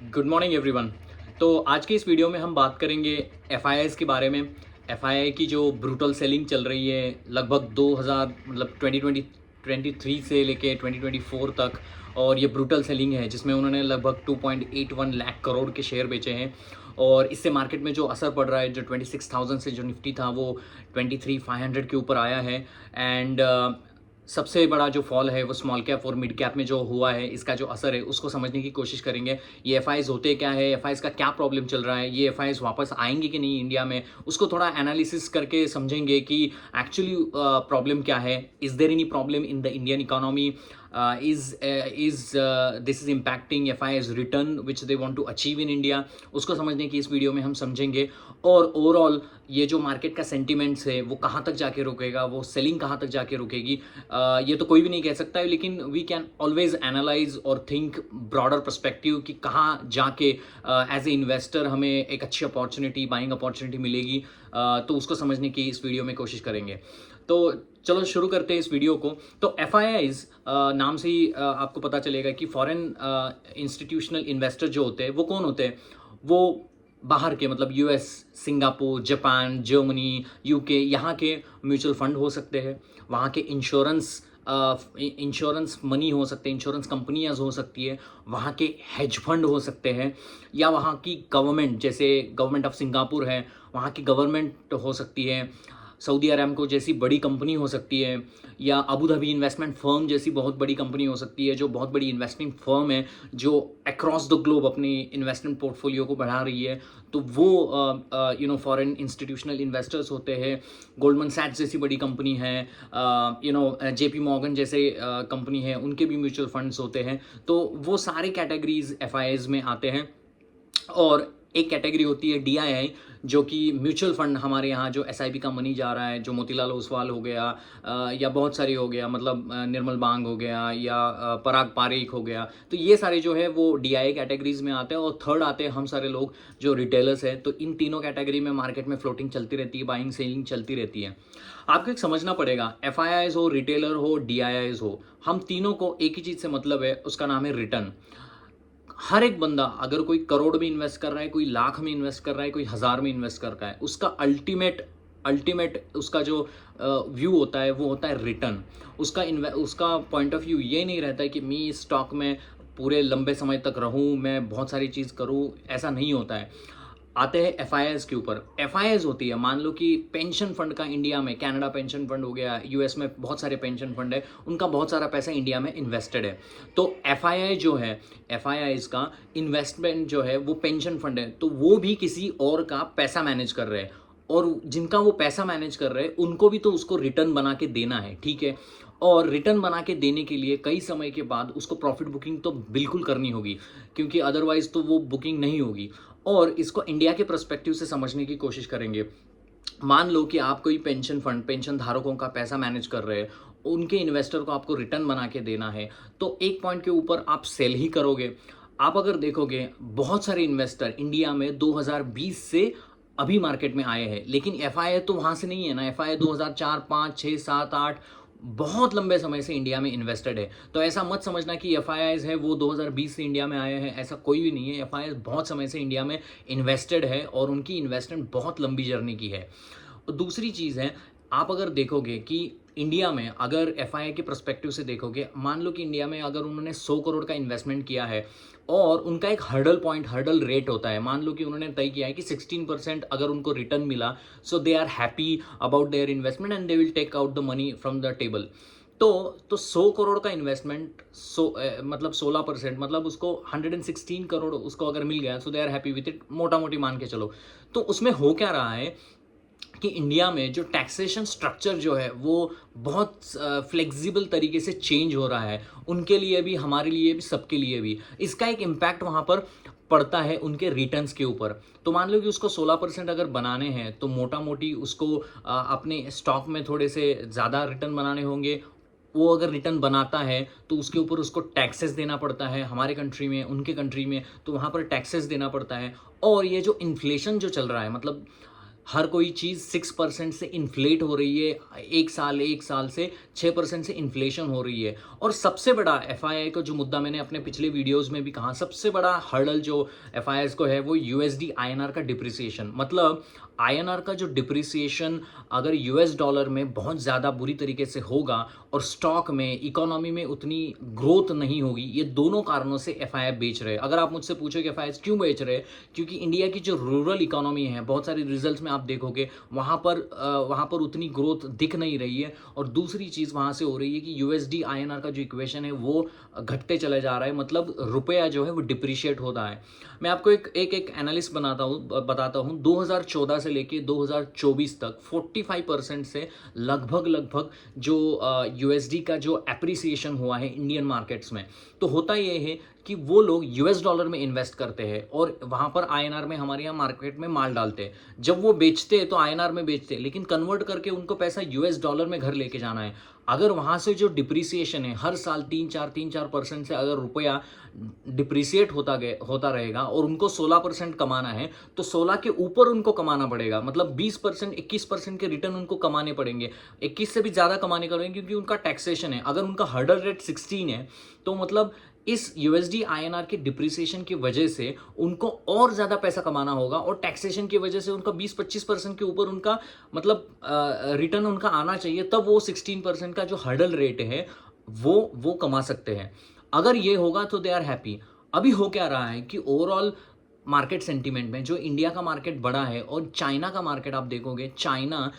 Good morning everyone. तो आज की इस वीडियो में हम बात करेंगे एफआईआईज़ के बारे में। एफआईआई की जो ब्रूटल सेलिंग चल रही है लगभग 2000 मतलब 2023 से लेके 2024 तक, और ये ब्रूटल सेलिंग है जिसमें उन्होंने लगभग 2.81 लाख करोड़ के शेयर बेचे हैं। और इससे मार्केट में जो असर पड़ रहा है, जो 26,000 से जो निफ्टी था वो 23,500 के ऊपर आया है। एंड सबसे बड़ा जो फॉल है वो स्मॉल कैप और मिड कैप में जो हुआ है, इसका जो असर है उसको समझने की कोशिश करेंगे। ये एफआईज होते क्या है, एफआईज का क्या प्रॉब्लम चल रहा है, ये एफआईज वापस आएंगे कि नहीं इंडिया में, उसको थोड़ा एनालिसिस करके समझेंगे कि एक्चुअली प्रॉब्लम क्या है। Is there any problem in the Indian economy, is this is impacting FI's return which they want to achieve in India, उसको समझने की इस वीडियो में हम समझेंगे। और ओवरऑल ये जो मार्केट का सेंटिमेंट्स है वो कहाँ तक जाके रुकेगा, वो सेलिंग कहाँ तक जाके रुकेगी, ये तो कोई भी नहीं कह सकता है, लेकिन वी कैन ऑलवेज एनालाइज और थिंक ब्रॉडर पर्सपेक्टिव कि कहाँ जाके एज ए इन्वेस्टर हमें एक अच्छी अपॉर्चुनिटी, बाइंग अपॉर्चुनिटी मिलेगी। तो उसको समझने की इस वीडियो में कोशिश करेंगे। तो चलो शुरू करते हैं इस वीडियो को। तो एफआईआईज नाम से ही आपको पता चलेगा कि फॉरेन इंस्टीट्यूशनल इन्वेस्टर जो होते हैं वो कौन होते हैं। वो बाहर के, मतलब US, Singapore, Japan, Germany, UK, यहाँ के म्यूचुअल फंड हो सकते हैं, वहाँ के इंश्योरेंस मनी हो सकते हैं, इंश्योरेंस कंपनियाँ हो सकती है, वहाँ के हेज फंड हो सकते हैं, या वहाँ की गवर्नमेंट, जैसे गवर्नमेंट ऑफ सिंगापुर है, वहाँ की गवर्नमेंट हो सकती है, सऊदी अरामको जैसी बड़ी कंपनी हो सकती है, या अबू धाबी इन्वेस्टमेंट फर्म जैसी बहुत बड़ी कंपनी हो सकती है, जो बहुत बड़ी इन्वेस्टिंग फर्म है, जो अक्रॉस द ग्लोब अपनी इन्वेस्टमेंट पोर्टफोलियो को बढ़ा रही है। तो वो फॉरेन इंस्टीट्यूशनल इन्वेस्टर्स होते हैं। गोल्डमन सैक्स जैसी बड़ी कंपनी है, जेपी मॉर्गन जैसे कंपनी है, उनके भी म्यूचुअल फंड्स होते हैं। तो वो सारे कैटेगरीज एफआईआईज में आते हैं। और एक कैटेगरी होती है डीआईआई, जो कि म्यूचुअल फंड, हमारे यहाँ जो एसआईपी का मनी जा रहा है, जो मोतीलाल ओसवाल हो गया, या बहुत सारे हो गया, मतलब निर्मल बांग हो गया, या पराग पारेख हो गया, तो ये सारे जो है वो डीआईआई कैटेगरीज में आते हैं। और थर्ड आते हैं हम सारे लोग जो रिटेलर्स हैं। तो इन तीनों कैटेगरी में मार्केट में फ्लोटिंग चलती रहती है, बाइंग सेलिंग चलती रहती है। आपको एक समझना पड़ेगा, एफआईआईज हो, रिटेलर हो, डीआईआईज हो, हम तीनों को एक ही चीज़ से मतलब है, उसका नाम है रिटर्न। हर एक बंदा, अगर कोई करोड़ में इन्वेस्ट कर रहा है, कोई लाख में इन्वेस्ट कर रहा है, कोई हजार में इन्वेस्ट कर रहा है, उसका अल्टीमेट उसका जो व्यू होता है वो होता है रिटर्न। उसका पॉइंट ऑफ व्यू ये नहीं रहता है कि मैं इस स्टॉक में पूरे लंबे समय तक रहूं, मैं बहुत सारी चीज़ करूं, ऐसा नहीं होता है। आते हैं एफआईआईज के ऊपर। एफआईआईज होती है, मान लो कि पेंशन फंड का इंडिया में, कनाडा पेंशन फंड हो गया, यूएस में बहुत सारे पेंशन फंड है, उनका बहुत सारा पैसा इंडिया में इन्वेस्टेड है। तो एफआईआई जो है, एफआईआईज का इन्वेस्टमेंट जो है वो पेंशन फंड है, तो वो भी किसी और का पैसा मैनेज कर रहे हैं, और जिनका वो पैसा मैनेज कर रहे हैं उनको भी तो उसको रिटर्न बना के देना है, ठीक है। और रिटर्न बना के देने के लिए कई समय के बाद उसको प्रॉफिट बुकिंग तो बिल्कुल करनी होगी, क्योंकि अदरवाइज तो वो बुकिंग नहीं होगी। और इसको इंडिया के पर्सपेक्टिव से समझने की कोशिश करेंगे। मान लो कि आप कोई पेंशन फंड, पेंशन धारकों का पैसा मैनेज कर रहे हैं, उनके इन्वेस्टर को आपको रिटर्न बना के देना है, तो एक पॉइंट के ऊपर आप सेल ही करोगे। आप अगर देखोगे, बहुत सारे इन्वेस्टर इंडिया में 2020 से अभी मार्केट में आए हैं, लेकिन एफआईआई तो वहाँ से नहीं है ना। एफआईआई 2004, 5, 6, 7, 8 बहुत लंबे समय से इंडिया में इन्वेस्टेड है। तो ऐसा मत समझना कि एफआईआईज है वो 2020 से इंडिया में आए हैं, ऐसा कोई भी नहीं है। एफआईआईज बहुत समय से इंडिया में इन्वेस्टेड है, और उनकी इन्वेस्टमेंट बहुत लंबी जर्नी की है। और दूसरी चीज़ है, आप अगर देखोगे कि इंडिया में अगर एफआईआई के पर्सपेक्टिव से देखोगे, मान लो कि इंडिया में अगर उन्होंने 100 करोड़ का इन्वेस्टमेंट किया है, और उनका एक हर्डल रेट होता है। मान लो कि उन्होंने तय किया है कि 16% अगर उनको रिटर्न मिला, so they are happy about their investment and they will take out the money from the table. तो 100 करोड़ का इन्वेस्टमेंट, मतलब 16%, मतलब उसको 116 करोड़ उसको अगर मिल गया, so they are happy with it, मोटा मोटी मान के चलो। तो उसमें हो क्या रहा है कि इंडिया में जो टैक्सेशन स्ट्रक्चर जो है वो बहुत फ्लेक्सिबल तरीके से चेंज हो रहा है, उनके लिए भी, हमारे लिए भी, सबके लिए भी। इसका एक इम्पैक्ट वहाँ पर पड़ता है उनके रिटर्न्स के ऊपर। तो मान लो कि उसको 16% अगर बनाने हैं, तो मोटा मोटी उसको अपने स्टॉक में थोड़े से ज़्यादा रिटर्न बनाने होंगे। वो अगर रिटर्न बनाता है तो उसके ऊपर उसको टैक्सेस देना पड़ता है, हमारे कंट्री में, उनके कंट्री में, तो वहाँ पर टैक्सेस देना पड़ता है। और ये जो इन्फ्लेशन जो चल रहा है, मतलब हर कोई चीज़ 6% से इन्फ्लेट हो रही है, एक साल से 6% से इन्फ्लेशन हो रही है। और सबसे बड़ा एफआईआई का जो मुद्दा मैंने अपने पिछले वीडियोस में भी कहा, सबसे बड़ा हर्डल जो एफआईआई को है वो यूएसडी आईएनआर का डिप्रिसिएशन। मतलब आईएनआर का जो डिप्रिसिएशन अगर यूएस डॉलर में बहुत ज़्यादा बुरी तरीके से होगा और स्टॉक में, इकोनॉमी में उतनी ग्रोथ नहीं होगी, ये दोनों कारणों से एफआईआई बेच रहे हैं। अगर आप मुझसे पूछो कि एफआईआई क्यों बेच रहे हैं, क्योंकि इंडिया की जो रूरल इकोनॉमी है, बहुत सारे रिजल्ट्स में आप देखोगे वहाँ पर उतनी ग्रोथ दिख नहीं रही है। और दूसरी चीज़ वहाँ से हो रही है कि यूएसडी आईएनआर का जो इक्वेशन है वो घटते चले जा रहा है, मतलब रुपया जो है वो डिप्रिशिएट होता है। मैं आपको एक एनालिस्ट बताता हूँ 2014 से लेके 2024 तक 45% से लगभग जो यूएसडी का जो एप्रिसिएशन हुआ है इंडियन मार्केट्स में, तो होता ये है कि वो लोग यूएस डॉलर में इन्वेस्ट करते हैं और वहाँ पर आईएनआर में हमारे यहाँ मार्केट में माल डालते हैं। जब वो बेचते हैं तो आईएनआर में बेचते हैं, लेकिन कन्वर्ट करके उनको पैसा यूएस डॉलर में घर लेके जाना है। अगर वहाँ से जो डिप्रिसिएशन है हर साल 3-4% से अगर रुपया डिप्रिसिएट होता रहेगा और उनको 16% कमाना है, तो 16 के ऊपर उनको कमाना पड़ेगा। मतलब 20% 21% के रिटर्न उनको कमाने पड़ेंगे, 21 से भी ज़्यादा कमाने पड़ेंगे, क्योंकि उनका टैक्सेशन है। अगर उनका हर्डल रेट 16 है तो मतलब इस यूएसडी आईएनआर के डिप्रिसिएशन की वजह से उनको और ज़्यादा पैसा कमाना होगा, और टैक्सेशन की वजह से उनका 20-25% के ऊपर उनका मतलब रिटर्न उनका आना चाहिए, तब वो 16% का जो हर्डल रेट है वो कमा सकते हैं। अगर ये होगा तो दे आर हैप्पी। अभी हो क्या रहा है कि ओवरऑल मार्केट सेंटीमेंट में जो इंडिया का मार्केट बड़ा है और चाइना का मार्केट आप देखोगे, चाइना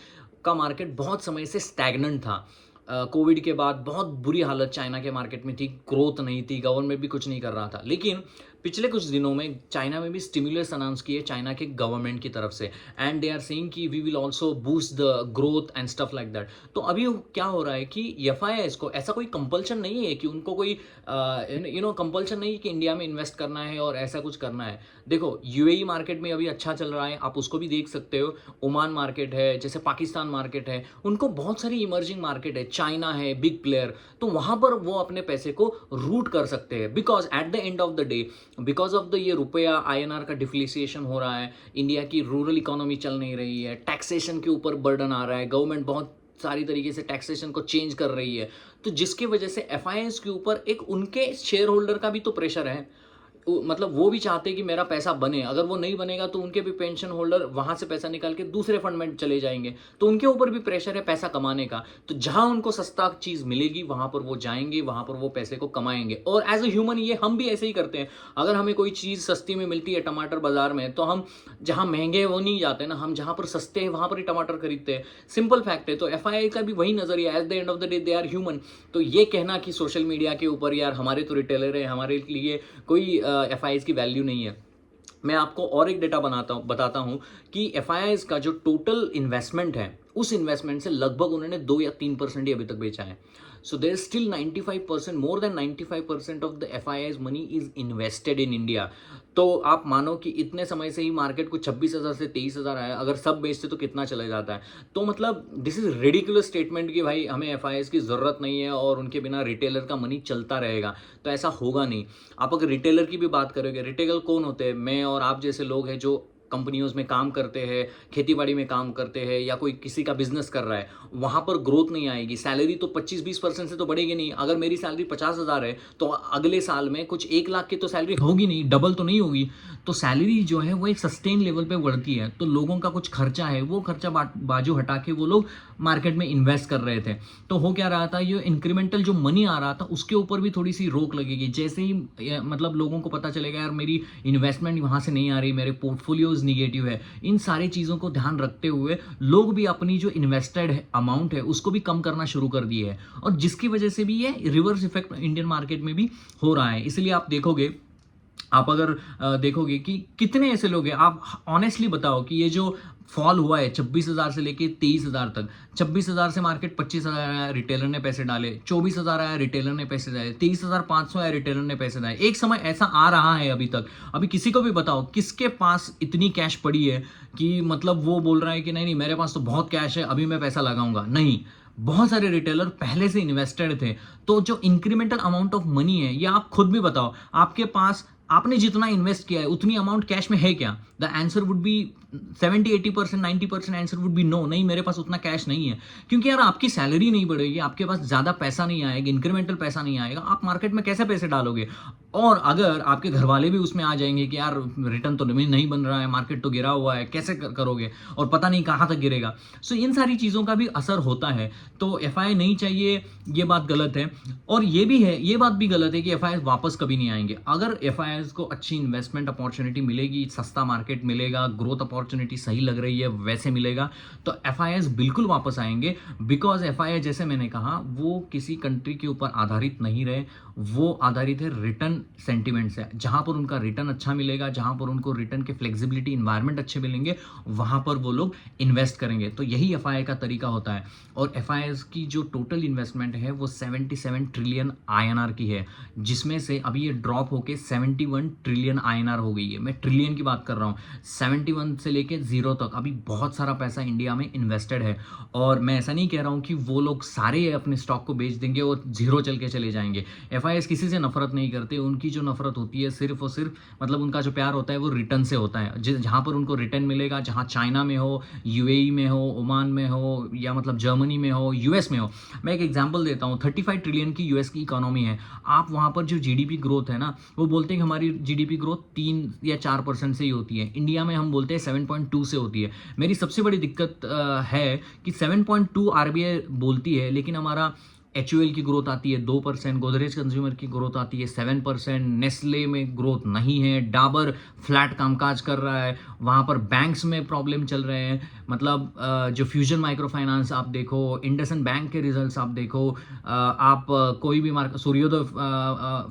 का मार्केट बहुत समय से स्टैग्नेंट था। कोविड के बाद बहुत बुरी हालत चाइना के मार्केट में थी, ग्रोथ नहीं थी, गवर्नमेंट भी कुछ नहीं कर रहा था। लेकिन पिछले कुछ दिनों में चाइना में भी स्टिमुलस अनाउंस किए चाइना के गवर्नमेंट की तरफ से, एंड दे आर सेइंग कि we will also boost the growth and stuff like that. तो अभी क्या हो रहा है कि एफआईआई को ऐसा कोई कंपल्शन नहीं है कि उनको कोई कंपल्शन नहीं है कि इंडिया में इन्वेस्ट करना है और ऐसा कुछ करना है। देखो यूएई मार्केट में अभी अच्छा चल रहा है, आप उसको भी देख सकते हो। ओमान मार्केट है, जैसे पाकिस्तान मार्केट है, उनको बहुत सारी इमर्जिंग मार्केट है, चाइना है बिग प्लेयर, तो वहां पर वो अपने पैसे को रूट कर सकते हैं। Because at the end of the day, because of the ये रुपया आईएनआर का डिफ्लेशन हो रहा है, इंडिया की रूरल इकोनॉमी चल नहीं रही है, टैक्सेशन के ऊपर बर्डन आ रहा है, गवर्नमेंट बहुत सारी तरीके से टैक्सेशन को चेंज कर रही है, तो जिसकी वजह से एफआईआई के ऊपर एक उनके शेयर होल्डर का भी तो प्रेशर है। मतलब वो भी चाहते हैं कि मेरा पैसा बने, अगर वो नहीं बनेगा तो उनके भी पेंशन होल्डर वहां से पैसा निकाल के दूसरे फंड में चले जाएंगे, तो उनके ऊपर भी प्रेशर है पैसा कमाने का। तो जहां उनको सस्ता चीज मिलेगी वहां पर वो जाएंगे, वहां पर वो पैसे को कमाएंगे। और एज ए ह्यूमन ये हम भी ऐसे ही करते हैं। अगर हमें कोई चीज सस्ती में मिलती है टमाटर बाजार में, तो हम जहां महंगे हैं वो नहीं जाते ना, हम जहां पर सस्ते हैं वहां पर ही टमाटर खरीदते हैं। सिंपल फैक्ट है। तो एफआईआई का भी वही नजरिया, at the end of the day they are human. तो ये कहना कि सोशल मीडिया के ऊपर यार हमारे तो रिटेलर है, हमारे लिए कोई एफआईआई की वैल्यू नहीं है, मैं आपको और एक डेटा बताता हूं कि एफआईआई का जो टोटल इन्वेस्टमेंट है, उस इन्वेस्टमेंट से लगभग उन्होंने 2 या 3% ही अभी तक बेचा है। So there still 95%, more than 95% of the FIIs money is invested in India. तो आप मानो कि इतने समय से ही मार्केट को 26,000 से 23,000 आया, अगर सब बेचते तो कितना चला जाता है। तो मतलब दिस इज रेडिकुलस स्टेटमेंट कि भाई हमें एफआईआईज की जरूरत नहीं है और उनके बिना रिटेलर का मनी चलता रहेगा, तो ऐसा होगा नहीं। आप अगर रिटेलर की भी बात करोगे, रिटेलर कौन होते हैं? मैं और आप जैसे लोग हैं जो कंपनियों में काम करते हैं, खेतीबाड़ी में काम करते हैं, या कोई किसी का बिजनेस कर रहा है, वहां पर ग्रोथ नहीं आएगी। सैलरी तो 25-20% से तो बढ़ेगी नहीं। अगर मेरी सैलरी 50,000 है तो अगले साल में कुछ 1 लाख की तो सैलरी होगी नहीं, डबल तो नहीं होगी। तो सैलरी जो है वो एक सस्टेन लेवल पे बढ़ती है, तो लोगों का कुछ खर्चा है, वो खर्चा बाजू हटा के वो लोग मार्केट में इन्वेस्ट कर रहे थे। तो हो क्या रहा था, ये इंक्रीमेंटल जो मनी आ रहा था उसके ऊपर भी थोड़ी सी रोक लगेगी। जैसे ही मतलब लोगों को पता चलेगा यार मेरी इन्वेस्टमेंट वहां से नहीं आ रही, मेरे पोर्टफोलियोज निगेटिव है, इन सारी चीज़ों को ध्यान रखते हुए लोग भी अपनी जो इन्वेस्टेड अमाउंट है उसको भी कम करना शुरू कर दिए है, और जिसकी वजह से भी ये रिवर्स इफेक्ट इंडियन मार्केट में भी हो रहा है। इसलिए आप देखोगे, आप अगर देखोगे कि कितने ऐसे लोग हैं, आप ऑनेस्टली बताओ कि ये जो फॉल हुआ है 26,000 से लेके 23,000 तक, 26,000 से मार्केट 25,000 आया, रिटेलर ने पैसे डाले, 24,000 आया, रिटेलर ने पैसे डाले, 23,500 आया, रिटेलर ने पैसे डाले। एक समय ऐसा आ रहा है अभी तक। अभी किसी को भी बताओ किसके पास इतनी कैश पड़ी है कि मतलब वो बोल रहा है कि नहीं नहीं मेरे पास तो बहुत कैश है, अभी मैं पैसा लगाऊंगा। नहीं, बहुत सारे रिटेलर पहले से इन्वेस्टेड थे। तो जो इंक्रीमेंटल अमाउंट ऑफ मनी है, ये आप खुद भी बताओ, आपके पास आपने जितना इन्वेस्ट किया है उतनी अमाउंट कैश में है क्या? The answer would be 70-80%, 90% answer would be no, नहीं मेरे पास उतना कैश नहीं है। क्योंकि यार आपकी सैलरी नहीं बढ़ेगी, आपके पास ज़्यादा पैसा नहीं आएगा, इंक्रीमेंटल पैसा नहीं आएगा, आप मार्केट में कैसे पैसे डालोगे? और अगर आपके घर वाले भी उसमें आ जाएंगे कि यार रिटर्न तो नहीं बन रहा है, मार्केट तो गिरा हुआ है, कैसे करोगे, और पता नहीं कहाँ तक गिरेगा। सो इन सारी चीज़ों का भी असर होता है। तो एफआई नहीं चाहिए, ये बात गलत है। और ये भी है, ये बात भी गलत है कि एफआई वापस कभी नहीं आएंगे। अगर एफआई को अच्छी इन्वेस्टमेंट अपॉर्चुनिटी मिलेगी, सस्ता मार्केट मिलेगा, ग्रोथ अपॉर्चुनिटी सही लग रही है वैसे मिलेगा, तो एफआई बिल्कुल वापस आएंगे। बिकॉज एफआई जैसे मैंने कहा वो किसी कंट्री के ऊपर आधारित नहीं रहे, वो आधारित है रिटर्न सेंटिमेंट से। जहां पर उनका रिटर्न अच्छा मिलेगा, जहां पर उनको रिटर्न के फ्लेक्सिबिलिटी इन्वायरमेंट अच्छे मिलेंगे, वहां पर वो लोग इन्वेस्ट करेंगे। तो यही एफआई का तरीका होता है। और एफआई की जो टोटल इन्वेस्टमेंट है वो 77 ट्रिलियन आईएनआर की है, जिसमें से अभी ये ड्रॉप होके 71 ट्रिलियन आईएनआर हो गई है। मैं ट्रिलियन की बात कर रहा हूँ, 71 से लेके 0 तक अभी बहुत सारा पैसा इंडिया में इन्वेस्टेड है। और मैं ऐसा नहीं कह रहा हूँ कि वो लोग सारे अपने स्टॉक को बेच देंगे और जीरो चल के चले जाएंगे। एफआईएस किसी से नफरत नहीं करते, उनकी जो नफरत होती है सिर्फ और सिर्फ मतलब उनका जो प्यार होता है वो रिटर्न से होता है। जहाँ पर उनको रिटर्न मिलेगा, जहाँ चाइना में हो, यूएई में हो, ओमान में हो, या मतलब जर्मनी में हो, यूएस में हो। मैं एक एग्जांपल देता हूँ, 35 ट्रिलियन की यूएस की इकोनॉमी है। आप वहाँ पर जो जीडीपी ग्रोथ है ना, वो बोलते हैं कि हमारी जीडीपी ग्रोथ 3 या 4% से ही होती है। इंडिया में हम बोलते हैं 7.2 से होती है। मेरी सबसे बड़ी दिक्कत है कि 7.2 आरबीआई बोलती है, लेकिन हमारा HUL की ग्रोथ आती है 2%, गोदरेज कंज्यूमर की ग्रोथ आती है 7%, नेस्ले में ग्रोथ नहीं है, डाबर फ्लैट कामकाज कर रहा है, वहाँ पर बैंक्स में प्रॉब्लम चल रहे हैं। मतलब जो फ्यूजन माइक्रो फाइनेंस आप देखो, इंडसइंड बैंक के रिजल्ट्स आप देखो, आप कोई भी मार्केट, सूर्योदय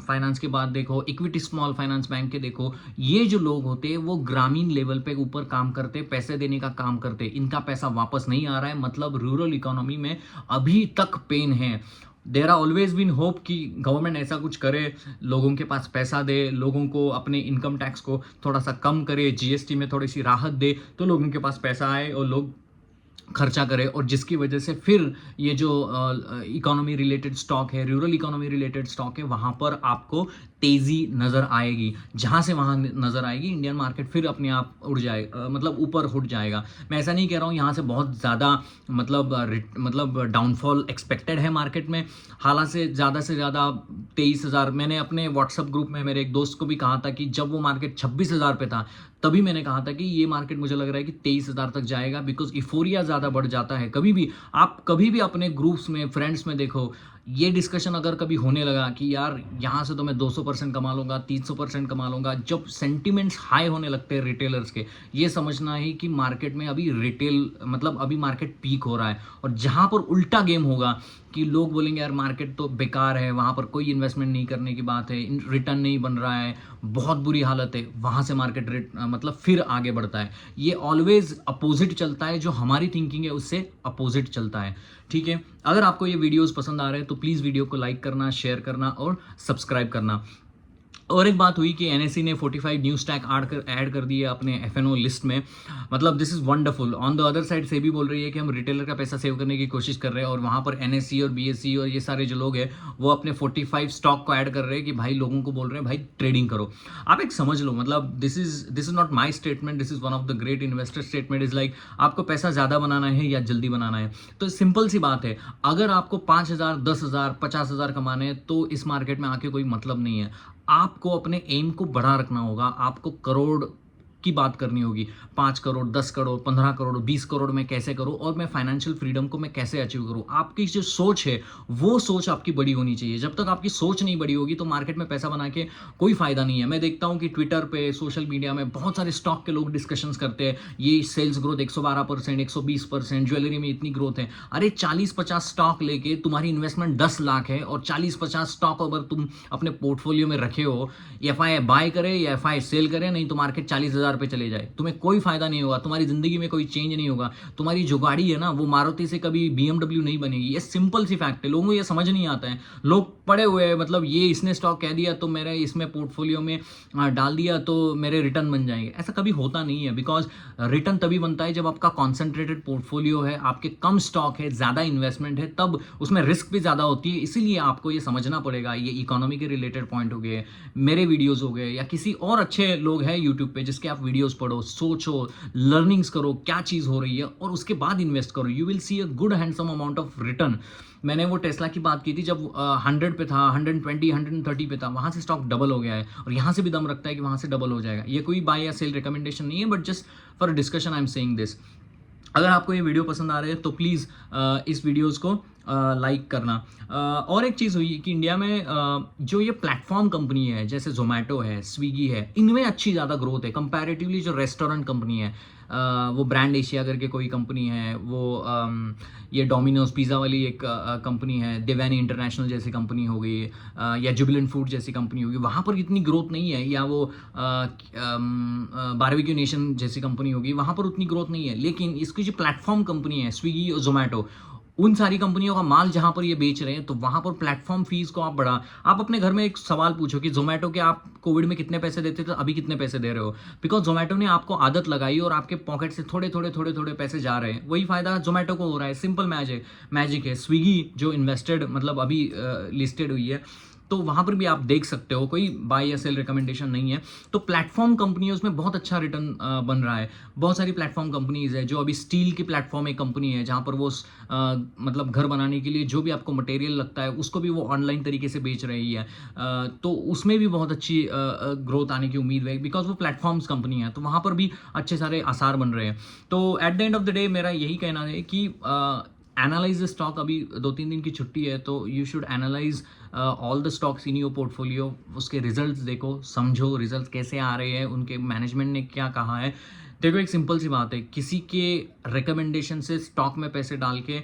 फाइनेंस के बाद देखो, इक्विटी स्मॉल फाइनेंस बैंक के देखो, ये जो लोग होते हैं वो ग्रामीण लेवल पे ऊपर काम करते, पैसे देने का काम करते, इनका पैसा वापस नहीं आ रहा है। मतलब रूरल इकोनॉमी में अभी तक पेन है। There are always been hope कि गवर्नमेंट ऐसा कुछ करे, लोगों के पास पैसा दे, लोगों को अपने इनकम टैक्स को थोड़ा सा कम करे, जीएसटी में थोड़ी सी राहत दे, तो लोगों के पास पैसा आए और लोग खर्चा करे। और जिसकी वजह से फिर ये जो इकोनॉमी रिलेटेड स्टॉक है, रूरल इकोनॉमी रिलेटेड स्टॉक है, वहाँ पर आपको तेज़ी नज़र आएगी। जहाँ से वहाँ नज़र आएगी, इंडियन मार्केट फिर अपने आप उड़ जाएगा, मतलब ऊपर उठ जाएगा। मैं ऐसा नहीं कह रहा हूँ यहाँ से बहुत ज़्यादा मतलब डाउनफॉल एक्सपेक्टेड है मार्केट में। हालांकि से ज़्यादा 23,000, मैंने अपने व्हाट्सएप ग्रुप में मेरे एक दोस्त को भी कहा था कि जब वो मार्केट 26,000 पे था, तभी मैंने कहा था कि ये मार्केट मुझे लग रहा है कि 23,000 तक जाएगा। बिकॉज इफोरिया ज़्यादा बढ़ जाता है। कभी भी अपने ग्रुप्स में, फ्रेंड्स में देखो, ये डिस्कशन अगर कभी होने लगा कि यार यहाँ से तो मैं 200% कमा लूँगा, 300% कमा लूँगा, जब सेंटिमेंट्स हाई होने लगते हैं रिटेलर्स के, ये समझना है कि मार्केट में अभी अभी मार्केट पीक हो रहा है। और जहाँ पर उल्टा गेम होगा कि लोग बोलेंगे यार मार्केट तो बेकार है, वहाँ पर कोई इन्वेस्टमेंट नहीं करने की बात है, रिटर्न नहीं बन रहा है, बहुत बुरी हालत है, वहाँ से मार्केट फिर आगे बढ़ता है। ये ऑलवेज अपोजिट चलता है, जो हमारी थिंकिंग है उससे अपोजिट चलता है। ठीक है, अगर आपको ये वीडियोस पसंद आ रहे हैं तो प्लीज़ वीडियो को लाइक करना, शेयर करना और सब्सक्राइब करना। और एक बात हुई कि एनएससी ने 45 न्यू स्टैक ऐड कर दिए अपने एफएनओ लिस्ट में। मतलब this is wonderful. On the other side से भी बोल रही है कि हम रिटेलर का पैसा सेव करने की कोशिश कर रहे हैं, और वहाँ पर एनएससी और बीएससी और ये सारे जो लोग हैं वो अपने 45 स्टॉक को ऐड कर रहे हैं कि भाई लोगों को बोल रहे हैं भाई ट्रेडिंग करो। आप एक समझ लो, मतलब this is not my statement, this is one of the great investor statement. Is like आपको पैसा ज़्यादा बनाना है या जल्दी बनाना है, तो सिंपल सी बात है, अगर आपको 5,000, 10,000, 50,000 कमाने हैं तो इस मार्केट में आके कोई मतलब नहीं है। आपको अपने एम को बड़ा रखना होगा, आपको करोड़ की बात करनी होगी, 5 करोड़, 10 करोड़, 15 करोड़, 20 करोड़ में कैसे करूं, और मैं फाइनेंशियल फ्रीडम को मैं कैसे अचीव करूं। आपकी जो सोच है वो सोच आपकी बड़ी होनी चाहिए। जब तक आपकी सोच नहीं बड़ी होगी तो मार्केट में पैसा बना के कोई फायदा नहीं है। मैं देखता हूं कि ट्विटर पे, सोशल मीडिया में बहुत सारे स्टॉक के लोग डिस्कशंस करते हैं, ये सेल्स ग्रोथ 112%, 120%, ज्वेलरी में इतनी ग्रोथ है। अरे 40-50 स्टॉक लेके तुम्हारी इन्वेस्टमेंट 10 लाख है, और 40-50 स्टॉक अगर तुम अपने पोर्टफोलियो में रखे हो, एफआई बाय करे या एफआई सेल करे, नहीं तो मार्केट 40,000 10,000 पे चले जाए, तुम्हें कोई फायदा नहीं होगा, तुम्हारी जिंदगी में कोई चेंज नहीं होगा। तुम्हारी जो गाड़ी है ना वो मारुति से कभी BMW नहीं बनेगी। ये सिंपल सी फैक्ट है, लोगों को ये समझ नहीं आता है। लोग पड़े हुए हैं, मतलब ये इसने स्टॉक कह दिया तो मेरे इसमें पोर्टफोलियो में डाल दिया तो मेरे रिटर्न बन जाएंगे। ऐसा कभी होता नहीं है, बिकॉज रिटर्न तभी बनता है जब आपका कॉन्सेंट्रेटेड पोर्टफोलियो है, आपके कम स्टॉक है, ज़्यादा इन्वेस्टमेंट है, तब उसमें रिस्क भी ज़्यादा होती है। इसीलिए आपको ये समझना पड़ेगा। ये इकोनॉमी के रिलेटेड पॉइंट हो गए, मेरे वीडियोस हो गए, या किसी और अच्छे लोग हैं यूट्यूब पे जिसके आप वीडियोस पढ़ो, सोचो, लर्निंग्स करो क्या चीज़ हो रही है, और उसके बाद इन्वेस्ट करो। You will see a good handsome amount of return. मैंने वो टेस्ला की बात की थी, जब 100 पे था, 120, 130 पे था, वहाँ से स्टॉक डबल हो गया है, और यहाँ से भी दम रखता है कि वहाँ से डबल हो जाएगा। ये कोई बाय या सेल रिकमेंडेशन नहीं है, but just for discussion I am saying this. अगर आपको ये वीडियो पसंद आ रहे हैं तो प्लीज़ इस वीडियोस को लाइक करना। और एक चीज़ हुई कि इंडिया में जो ये प्लेटफॉर्म कंपनी है, जैसे जोमेटो है, स्विगी है, इनमें अच्छी ज़्यादा ग्रोथ है कंपैरेटिवली। जो रेस्टोरेंट कंपनी है, वो ब्रांड एशिया करके कोई कंपनी है, वो ये डोमिनोज पिज़्ज़ा वाली एक कंपनी है, देवयानी इंटरनेशनल जैसी कंपनी हो गई, या जुबिलेंट फूड जैसी कंपनी होगी, वहाँ पर इतनी ग्रोथ नहीं है। या वो बारबेक्यू नेशन जैसी कंपनी होगी, वहाँ पर उतनी ग्रोथ नहीं है। लेकिन इसकी जो प्लेटफॉर्म कंपनी है, स्विगी और जोमेटो, उन सारी कंपनियों का माल जहां पर ये बेच रहे हैं, तो वहां पर प्लेटफॉर्म फीस को आप बढ़ा। आप अपने घर में एक सवाल पूछो कि जोमेटो के आप कोविड में कितने पैसे देते थे, अभी कितने पैसे दे रहे हो? बिकॉज जोमेटो ने आपको आदत लगाई और आपके पॉकेट से थोड़े थोड़े थोड़े थोड़े पैसे जा रहे हैं। वही फायदा जोमेटो को हो रहा है। सिंपल मैजिक है। स्विगी जो इन्वेस्टेड, मतलब अभी लिस्टेड हुई है, तो वहाँ पर भी आप देख सकते हो, कोई बाय या सेल रिकमेंडेशन नहीं है। तो प्लेटफॉर्म कंपनी है, उसमें बहुत अच्छा रिटर्न बन रहा है। बहुत सारी प्लेटफॉर्म कंपनीज है, जो अभी स्टील की प्लेटफॉर्म एक कंपनी है, जहाँ पर वो मतलब घर बनाने के लिए जो भी आपको मटेरियल लगता है उसको भी वो ऑनलाइन तरीके से बेच रही है। तो उसमें भी बहुत अच्छी ग्रोथ आने की उम्मीद है, बिकॉज वो प्लेटफॉर्म्स कंपनी है, तो वहाँ पर भी अच्छे सारे आसार बन रहे हैं। तो eight the end of the day मेरा यही कहना है कि एनालाइज द स्टॉक। अभी 2-3 दिन की छुट्टी है, तो you should analyse all the stocks in your portfolio. उसके रिजल्ट्स देखो, समझो रिजल्ट्स कैसे आ रहे हैं, उनके मैनेजमेंट ने क्या कहा है। देखो, एक सिंपल सी बात है, किसी के रिकमेंडेशन से स्टॉक में पैसे डाल के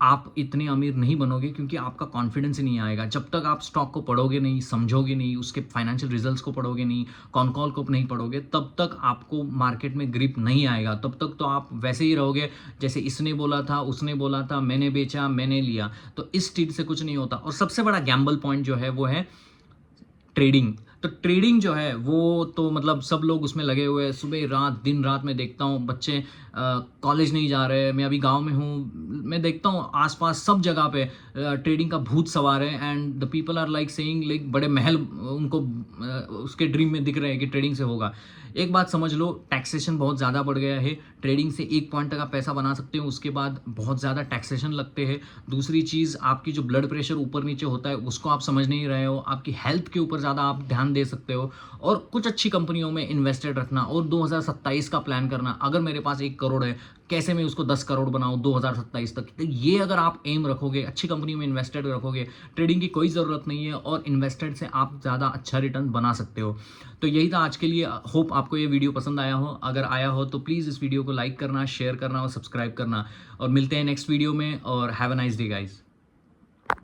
आप इतने अमीर नहीं बनोगे, क्योंकि आपका कॉन्फिडेंस ही नहीं आएगा। जब तक आप स्टॉक को पढ़ोगे नहीं, समझोगे नहीं, उसके फाइनेंशियल रिजल्ट्स को पढ़ोगे नहीं, कॉल को नहीं पढ़ोगे, तब तक आपको मार्केट में ग्रिप नहीं आएगा। तब तक तो आप वैसे ही रहोगे जैसे इसने बोला था, उसने बोला था, मैंने बेचा, मैंने लिया। तो इस चीज़ से कुछ नहीं होता। और सबसे बड़ा गैम्बल पॉइंट जो है वो है ट्रेडिंग। तो ट्रेडिंग जो है वो तो मतलब सब लोग उसमें लगे हुए हैं, सुबह रात दिन रात। मैं देखता हूँ बच्चे कॉलेज नहीं जा रहे। मैं अभी गांव में हूँ, मैं देखता हूँ आसपास सब जगह पे ट्रेडिंग का भूत सवार है। And the people are like saying, like बड़े महल उनको उसके ड्रीम में दिख रहे हैं कि ट्रेडिंग से होगा। एक बात समझ लो, टैक्सेशन बहुत ज़्यादा बढ़ गया है। ट्रेडिंग से 1 पॉइंट तक आप पैसा बना सकते हो, उसके बाद बहुत ज़्यादा टैक्सेशन लगते हैं। दूसरी चीज़, आपकी जो ब्लड प्रेशर ऊपर नीचे होता है उसको आप समझ नहीं रहे हो। आपकी हेल्थ के ऊपर ज़्यादा आप ध्यान दे सकते हो, और कुछ अच्छी कंपनियों में इन्वेस्टेड रखना, और 2027 का प्लान करना। अगर मेरे पास 1 करोड़ है, कैसे मैं उसको 10 करोड़ बनाऊं 2027 तक। तो ये अगर आप एम रखोगे, अच्छी कंपनी में इन्वेस्टेड रखोगे, ट्रेडिंग की कोई ज़रूरत नहीं है, और इन्वेस्टेड से आप ज़्यादा अच्छा रिटर्न बना सकते हो। तो यही था आज के लिए। होप आपको ये वीडियो पसंद आया हो। अगर आया हो तो प्लीज़ इस वीडियो को लाइक करना, शेयर करना और सब्सक्राइब करना। और मिलते हैं नेक्स्ट वीडियो में, और have a nice day guys.